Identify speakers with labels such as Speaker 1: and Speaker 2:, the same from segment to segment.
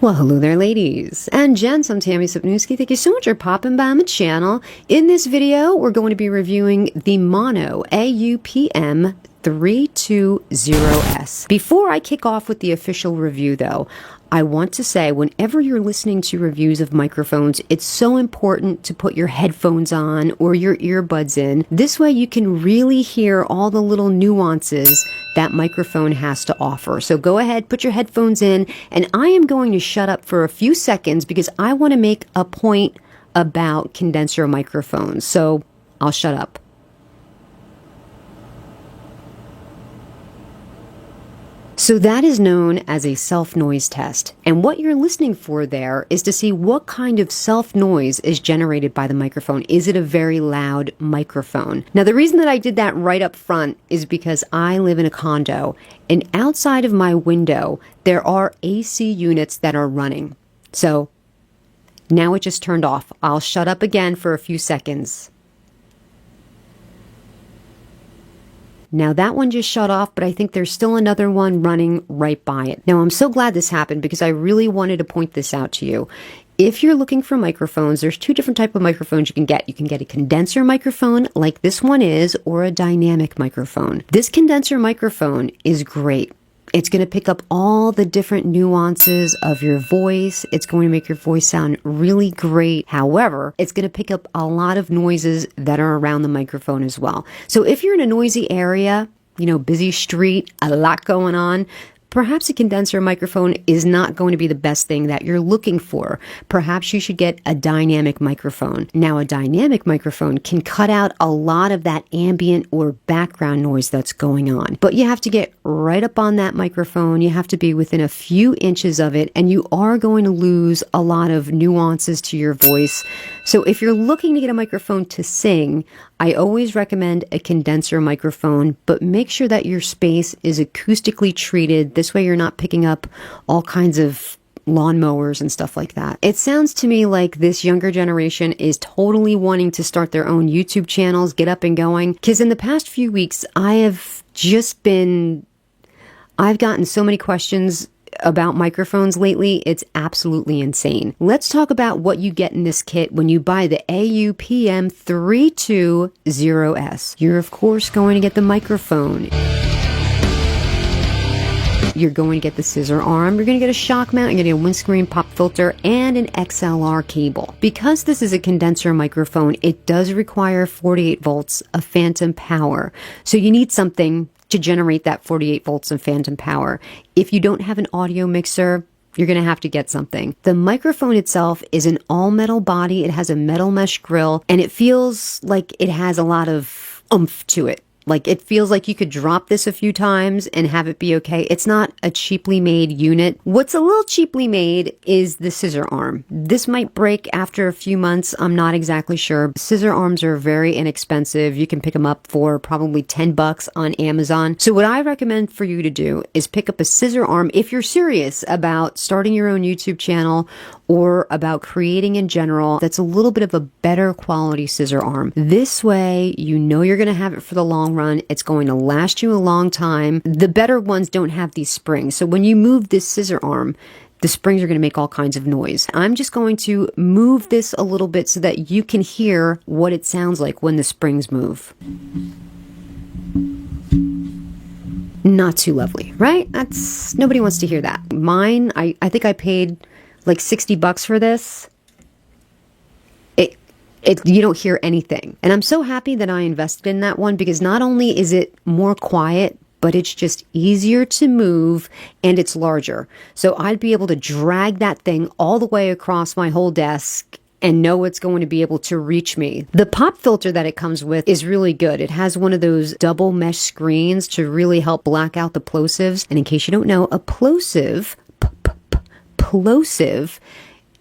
Speaker 1: Well, hello there, ladies and gents. I'm Tammy Sypniewski. Thank you so much for popping by my channel. In this video, we're going to be reviewing the Maono AU-PM320S. Before I kick off with the official review, though, I want to say whenever you're listening to reviews of microphones, it's so important to put your headphones on or your earbuds in. This way you can really hear all the little nuances that microphone has to offer. So go ahead, put your headphones in, and I am going to shut up for a few seconds because I want to make a point about condenser microphones. So I'll shut up. So that is known as a self-noise test. And what you're listening for there is to see what kind of self-noise is generated by the microphone. Is it a very loud microphone? Now, the reason that I did that right up front is because I live in a condo, and outside of my window, there are AC units that are running. So now it just turned off. I'll shut up again for a few seconds. Now that one just shut off, but I think there's still another one running right by it. Now I'm so glad this happened because I really wanted to point this out to you. If you're looking for microphones, there's two different types of microphones you can get. You can get a condenser microphone like this one is, or a dynamic microphone. This condenser microphone is great. It's going to pick up all the different nuances of your voice. It's going to make your voice sound really great. However, it's going to pick up a lot of noises that are around the microphone as well. So if you're in a noisy area, busy street, a lot going on, perhaps a condenser microphone is not going to be the best thing that you're looking for. Perhaps you should get a dynamic microphone. Now, a dynamic microphone can cut out a lot of that ambient or background noise that's going on. But you have to get right up on that microphone. You have to be within a few inches of it, and you are going to lose a lot of nuances to your voice. So if you're looking to get a microphone to sing, I always recommend a condenser microphone, but make sure that your space is acoustically treated. This way you're not picking up all kinds of lawnmowers and stuff like that. It sounds to me like this younger generation is totally wanting to start their own YouTube channels, get up and going. Because in the past few weeks, I've gotten so many questions about microphones lately. It's absolutely insane. Let's talk about what you get in this kit when you buy the AU-PM320S. You're of course going to get the microphone. You're going to get the scissor arm, you're going to get a shock mount, you're going to get a windscreen pop filter, and an XLR cable. Because this is a condenser microphone, it does require 48 volts of phantom power. So you need something to generate that 48 volts of phantom power. If you don't have an audio mixer, you're going to have to get something. The microphone itself is an all-metal body. It has a metal mesh grill, and it feels like it has a lot of oomph to it. Like, it feels like you could drop this a few times and have it be okay. It's not a cheaply made unit. What's a little cheaply made is the scissor arm. This might break after a few months. I'm not exactly sure. Scissor arms are very inexpensive. You can pick them up for probably $10 on Amazon. So what I recommend for you to do is pick up a scissor arm if you're serious about starting your own YouTube channel or about creating in general. That's a little bit of a better quality scissor arm. This way, you're going to have it for the long run. It's going to last you a long time. The better ones don't have these springs. So when you move this scissor arm, the springs are going to make all kinds of noise. I'm just going to move this a little bit so that you can hear what it sounds like when the springs move. Not too lovely, right? Nobody wants to hear that. Mine, I think I paid like $60 for this. You don't hear anything. And I'm so happy that I invested in that one because not only is it more quiet, but it's just easier to move and it's larger. So I'd be able to drag that thing all the way across my whole desk and know it's going to be able to reach me. The pop filter that it comes with is really good. It has one of those double mesh screens to really help black out the plosives. And in case you don't know, a plosive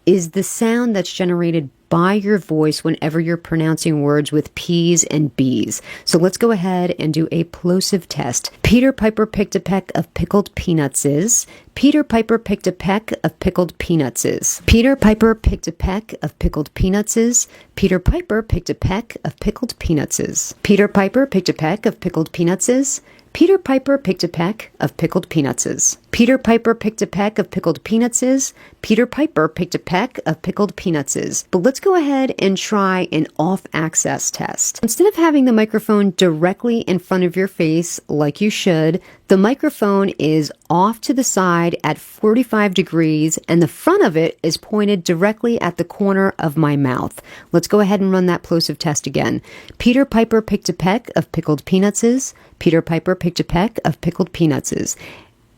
Speaker 1: is the sound that's generated by your voice whenever you're pronouncing words with P's and B's. So let's go ahead and do a plosive test. Peter Piper picked a peck of pickled peanuts is. Peter Piper picked a peck of pickled peanuts is. Peter Piper picked a peck of pickled peanuts is. Peter Piper picked a peck of pickled peanuts is. Peter Piper picked a peck of pickled peanuts is. Peter Piper picked a peck of pickled peanutses. Peter Piper picked a peck of pickled peanutses. Peter Piper picked a peck of pickled peanutses. But let's go ahead and try an off-axis test. Instead of having the microphone directly in front of your face like you should, the microphone is off to the side at 45 degrees and the front of it is pointed directly at the corner of my mouth. Let's go ahead and run that plosive test again. Peter Piper picked a peck of pickled peanutses. Peter Piper picked a peck of pickled peanutses.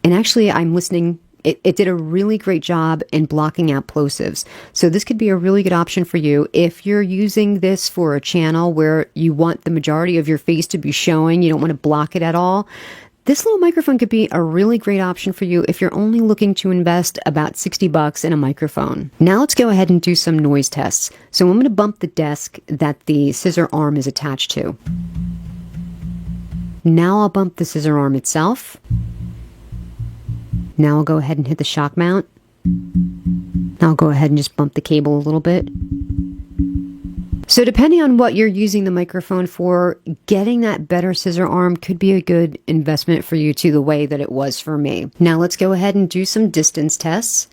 Speaker 1: And actually, I'm listening. It did a really great job in blocking out plosives. So this could be a really good option for you if you're using this for a channel where you want the majority of your face to be showing. You don't want to block it at all. This little microphone could be a really great option for you if you're only looking to invest about $60 in a microphone. Now let's go ahead and do some noise tests. So I'm going to bump the desk that the scissor arm is attached to. Now I'll bump the scissor arm itself. Now I'll go ahead and hit the shock mount. Now I'll go ahead and just bump the cable a little bit. So depending on what you're using the microphone for, getting that better scissor arm could be a good investment for you too, the way that it was for me. Now let's go ahead and do some distance tests.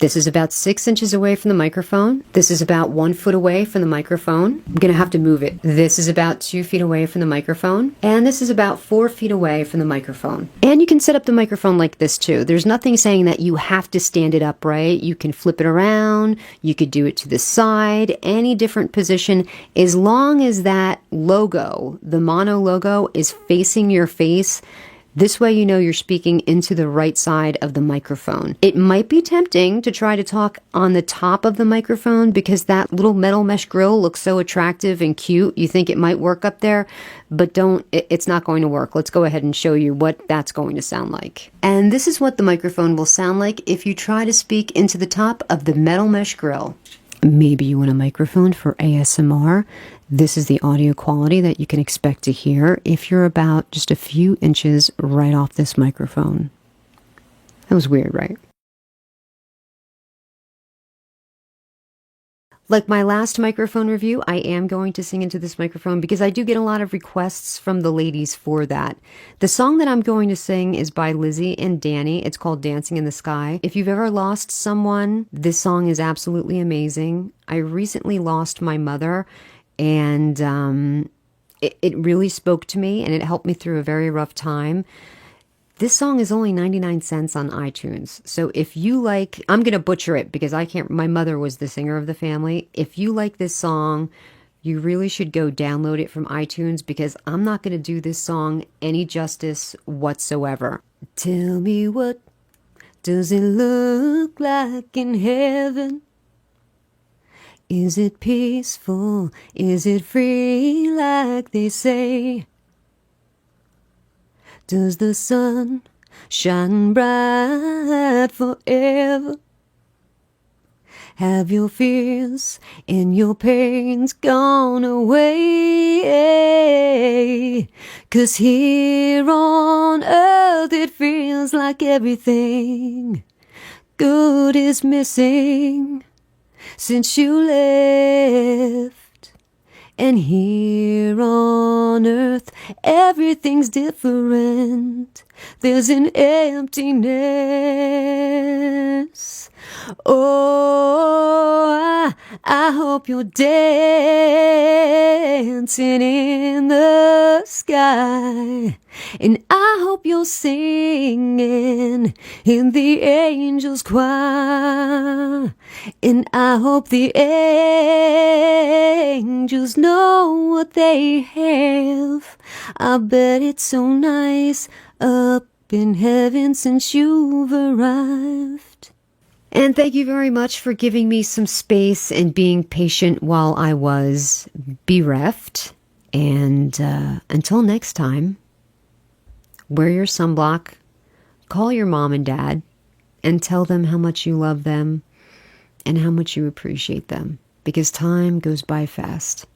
Speaker 1: This is about 6 inches away from the microphone. This is about 1 foot away from the microphone. I'm going to have to move it. This is about 2 feet away from the microphone. And this is about 4 feet away from the microphone. And you can set up the microphone like this too. There's nothing saying that you have to stand it upright. You can flip it around. You could do it to the side, any different position, as long as that logo, the Maono logo, is facing your face. This way you know you're speaking into the right side of the microphone. It might be tempting to try to talk on the top of the microphone because that little metal mesh grill looks so attractive and cute. You think it might work up there, but it's not going to work. Let's go ahead and show you what that's going to sound like. And this is what the microphone will sound like if you try to speak into the top of the metal mesh grill. Maybe you want a microphone for ASMR. This is the audio quality that you can expect to hear if you're about just a few inches right off this microphone. That was weird, right? Like my last microphone review, I am going to sing into this microphone because I do get a lot of requests from the ladies for that. The song that I'm going to sing is by Lizzie and Danny. It's called Dancing in the Sky. If you've ever lost someone, this song is absolutely amazing. I recently lost my mother, and it really spoke to me, and it helped me through a very rough time. This song is only 99 cents on iTunes. So if you like, I'm going to butcher it because my mother was the singer of the family. If you like this song, you really should go download it from iTunes because I'm not going to do this song any justice whatsoever. Tell me, what does it look like in heaven? Is it peaceful? Is it free like they say? Does the sun shine bright forever? Have your fears and your pains gone away? 'Cause here on earth it feels like everything good is missing since you left. And here on earth, everything's different. There's an emptiness. Oh, I hope you're dancing in the sky. And I hope you're singing in the angels' choir. And I hope the angels know what they have. I bet it's so nice up in heaven since you've arrived. And thank you very much for giving me some space and being patient while I was bereft. And until next time, wear your sunblock, call your mom and dad, and tell them how much you love them and how much you appreciate them, because time goes by fast.